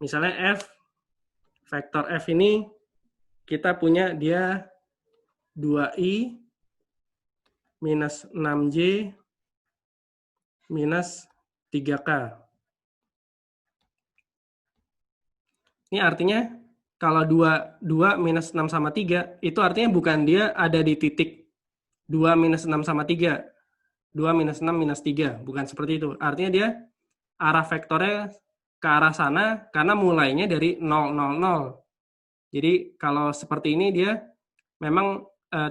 Misalnya F, vektor F ini kita punya dia 2i minus 6j minus 3k. Ini artinya kalau 2 minus 6 sama 3, itu artinya bukan dia ada di titik 2 minus 6 sama 3. 2 minus 6 minus 3. Bukan seperti itu. Artinya dia arah vektornya ke arah sana karena mulainya dari 0, 0, 0. Jadi kalau seperti ini dia memang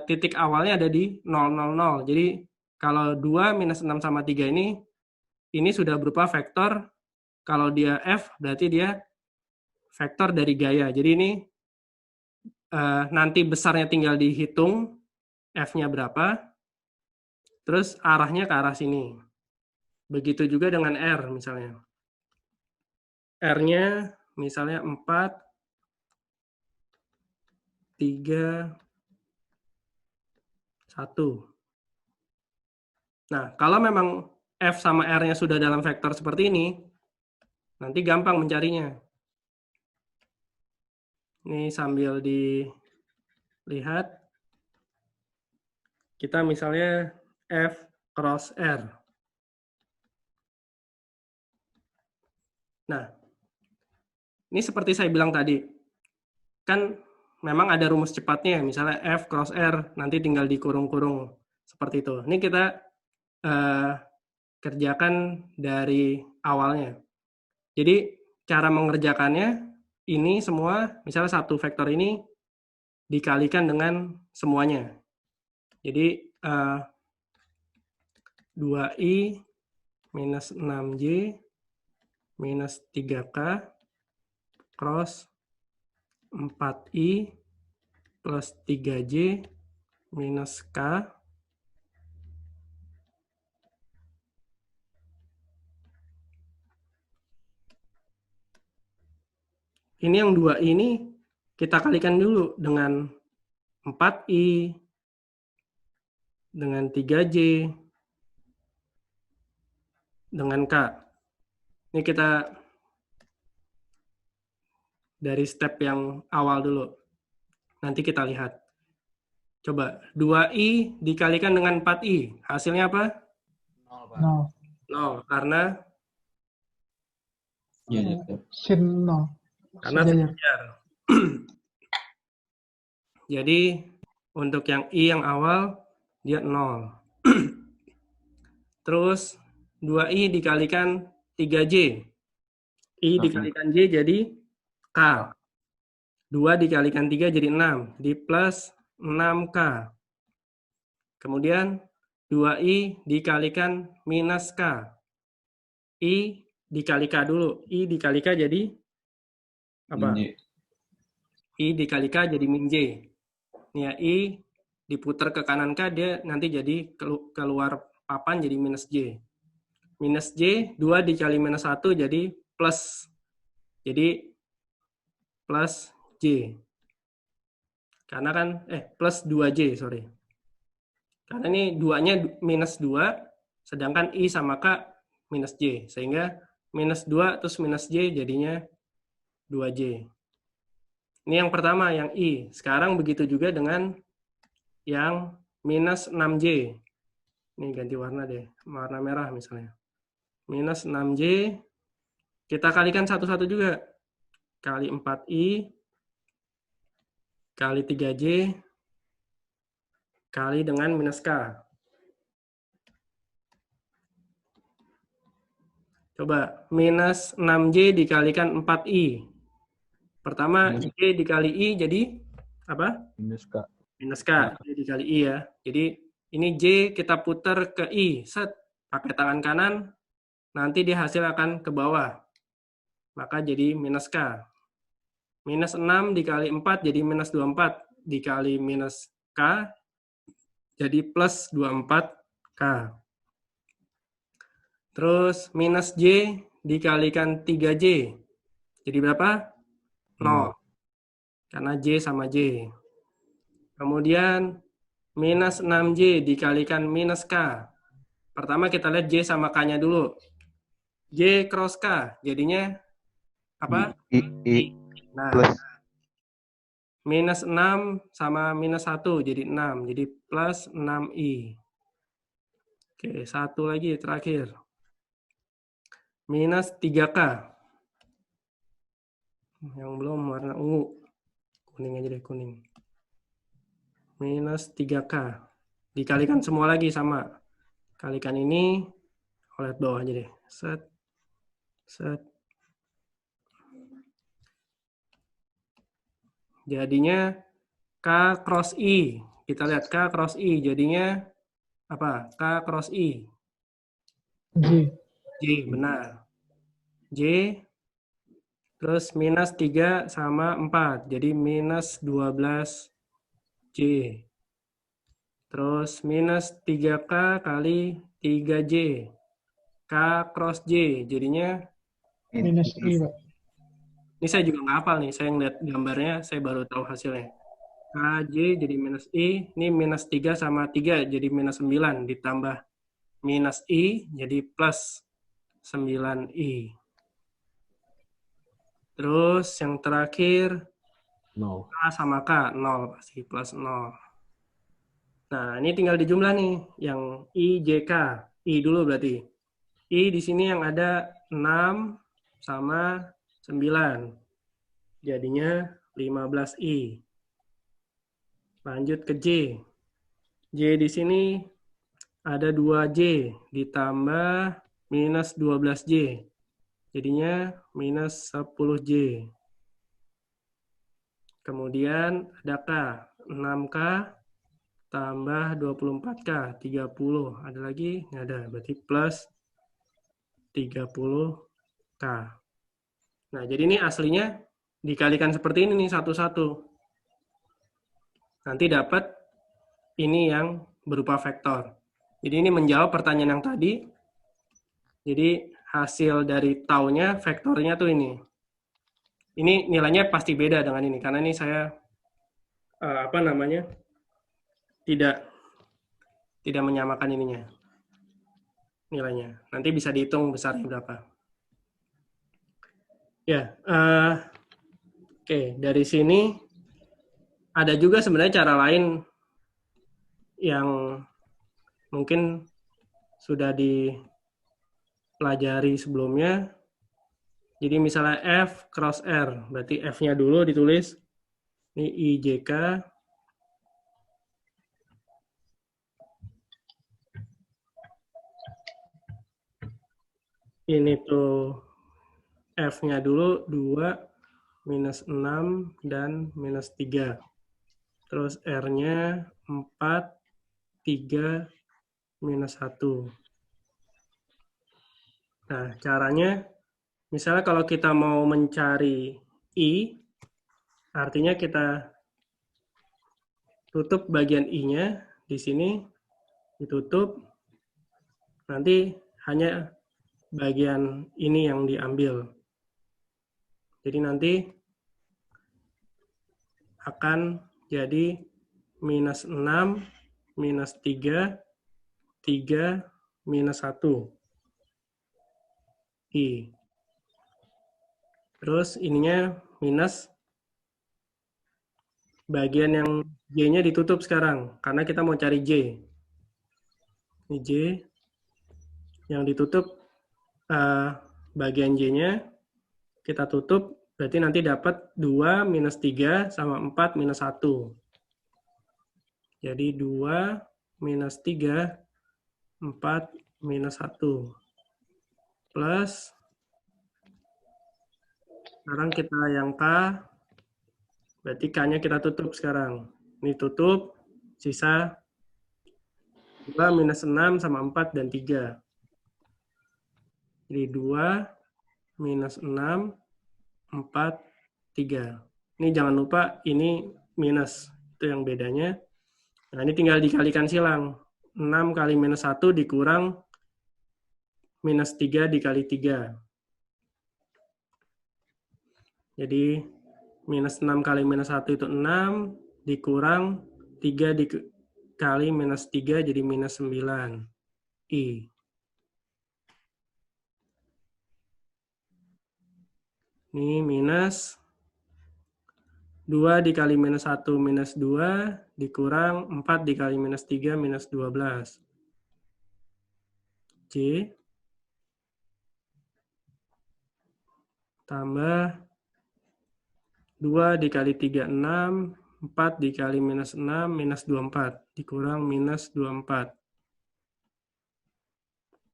titik awalnya ada di 0, 0, 0. Jadi kalau 2 minus 6 sama 3 ini sudah berupa vektor. Kalau dia F berarti dia vektor dari gaya. Jadi ini nanti besarnya tinggal dihitung F-nya berapa. Terus arahnya ke arah sini. Begitu juga dengan R misalnya. R-nya misalnya 4, 3, 1. Nah, kalau memang F sama R-nya sudah dalam vektor seperti ini, nanti gampang mencarinya. Ini sambil dilihat. Kita misalnya F cross R. Nah, ini seperti saya bilang tadi. Kan memang ada rumus cepatnya, misalnya F cross R, nanti tinggal dikurung-kurung. Seperti itu. Ini kita kerjakan dari awalnya. Jadi, cara mengerjakannya, ini semua, misalnya satu vektor ini, dikalikan dengan semuanya. Jadi, 2i minus 6j minus 3k cross 4i plus 3j minus k ini yang 2i ini kita kalikan dulu dengan 4i dengan 3j dengan k. Ini kita dari step yang awal dulu. Nanti kita lihat. Coba, 2i dikalikan dengan 4i. Hasilnya apa? 0. 0. Karena? Sin 0. Karena sejajar. Jadi, untuk yang i yang awal, dia 0. Terus, 2i dikalikan 3j. I dikalikan j jadi k. 2 dikalikan 3 jadi 6. Di plus 6k. Kemudian 2i dikalikan minus k. I dikali k dulu. I dikali k jadi apa? I dikali k jadi min j. Nih ya, I diputar ke kanan k, dia nanti jadi keluar papan jadi minus j. Minus j, 2 dikali minus 1 jadi plus. Jadi plus j. Karena kan, plus 2j, sorry. Karena ini 2-nya minus 2, sedangkan I sama K minus j. Sehingga minus 2 terus minus j jadinya 2j. Ini yang pertama, yang I. Sekarang begitu juga dengan yang minus 6j. Ini ganti warna deh, warna merah misalnya. Minus 6j, kita kalikan satu-satu juga. Kali 4i, kali 3j, kali dengan minus k. Coba, minus 6j dikalikan 4i. Pertama, j dikali i jadi apa? Minus k. Minus k, j dikali i ya. Jadi, ini j kita putar ke i. Set, pakai tangan kanan, nanti dia hasil akan ke bawah. Maka jadi minus k. Minus 6 dikali 4 jadi minus 24. Dikali minus k, jadi plus 24k. Terus minus j dikalikan 3j. Jadi berapa? 0. Karena j sama j. Kemudian minus 6j dikalikan minus k. Pertama kita lihat j sama k-nya dulu. J cross k, jadinya Apa? I Nah, plus minus 6 sama minus 1 jadi 6. Jadi plus 6i. Oke, satu lagi terakhir. Minus 3K. Yang belum warna ungu. Kuning aja deh, kuning. Minus 3K. Dikalikan semua lagi sama. Kalikan ini, lihat bawah aja deh. Set, set. Jadinya K cross I. Kita lihat K cross I. Jadinya apa? K cross I. J. J, benar. J, terus minus 3 sama 4. Jadi minus 12J. Terus minus 3K kali 3J. K cross J. Jadinya, Minus I, Pak. ini saya juga nggak hafal nih. Saya ngeliat gambarnya, saya baru tahu hasilnya. KJ jadi minus I. Ini minus 3 sama 3 jadi minus 9. Ditambah minus I jadi plus 9I. Terus yang terakhir, 0. K sama K, 0 pasti, plus 0. Nah, ini tinggal dijumlah nih, yang I, J, K. I dulu berarti. I di sini yang ada 6 sama 9. Jadinya 15I. Lanjut ke J. J di sini ada 2J ditambah minus 12J. Jadinya minus 10J. Kemudian ada K, 6K tambah 24K, 30. Ada lagi? Nggak ada, berarti plus 30K. Nah, jadi ini aslinya dikalikan seperti ini nih, satu-satu. Nanti dapat ini yang berupa vektor. Jadi ini menjawab pertanyaan yang tadi. Jadi hasil dari taunya, vektornya tuh ini. Ini nilainya pasti beda dengan ini, karena ini saya tidak menyamakan ininya, nilainya. Nanti bisa dihitung besarnya berapa. Ya, oke. Dari sini ada juga sebenarnya cara lain yang mungkin sudah dipelajari sebelumnya. Jadi misalnya F cross R, berarti F-nya dulu ditulis. Ini IJK. Ini tuh F-nya dulu 2, minus 6, dan minus 3. Terus R-nya 4, 3, minus 1. Nah, caranya, misalnya kalau kita mau mencari I, artinya kita tutup bagian I-nya, di sini ditutup, nanti hanya bagian ini yang diambil. Jadi nanti akan jadi minus 6, minus 3, 3, minus 1. I. Terus ininya minus bagian yang J-nya ditutup sekarang, karena kita mau cari J. Ini J. Yang ditutup bagian J-nya, kita tutup, berarti nanti dapat 2 minus 3 sama 4 minus 1. Jadi 2 minus 3, 4 minus 1. Plus, sekarang kita yang K, berarti K-nya kita tutup sekarang. Ini tutup, sisa 2 minus 6 sama 4 dan 3. Jadi 2 minus 6, 4, 3. Ini jangan lupa, ini minus. Itu yang bedanya. Nah, ini tinggal dikalikan silang. 6 kali minus 1 dikurang minus 3 dikali 3. Jadi, minus 6 kali minus 1 itu 6, dikurang 3 dikali minus 3, jadi minus 9. I. Ini minus 2 dikali minus 1 minus 2 dikurang 4 dikali minus 3 minus 12. J tambah 2 dikali 3, 6. 4 dikali minus 6 minus 24 dikurang minus 24.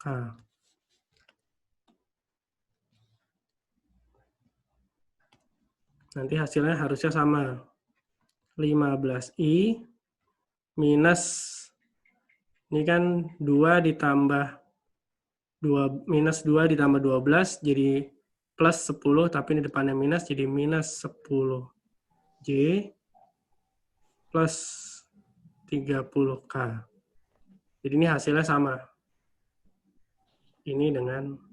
K. Nanti hasilnya harusnya sama. 15i minus, ini kan 2 ditambah 2, minus 2 ditambah 12 jadi plus 10, tapi di depannya minus jadi minus 10. J plus 30K. Jadi ini hasilnya sama. Ini dengan